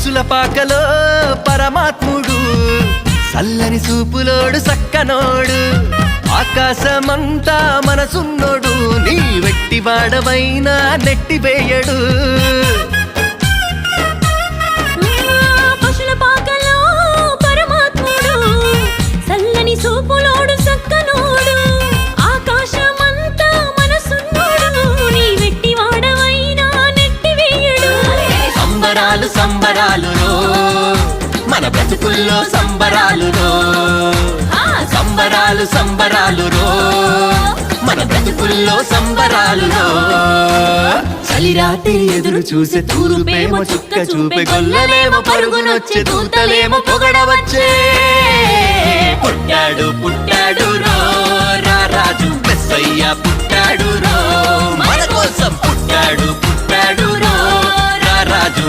పశుల పాకలో పరమాత్ముడు, చల్లని చూపులోడు సక్కనోడు, ఆకాశమంతా మనసున్నోడు, నీ వెట్టి వాడవైనా నెట్టివేయడు. పశుల పాకలో పరమాత్ముడు, చల్లని చూపులోడు సక్కనోడు, ఆకాశమంతా మనసున్నోడు, నీ వెట్టి వాడవైనా నెట్టివేయడు. సంబరాలు సంబరాలు మన బ్రతుకుల్లో సంబరాలు సంబరాలు సంబరాలు మన బ్రతుకుల్లో సంబరాలు. చలిరాత్రి ఎదురు చూసే తూరుపేమో చుక్క చూపే, గొల్లలేమో పరుగునొచ్చే, దూతలేమో పొగడవచ్చే. పుట్టాడు పుట్టాడు రో రాజు మెస్సయ్య పుట్టాడు రో, మన కోసం పుట్టాడు పుట్టాడు రో రాజు.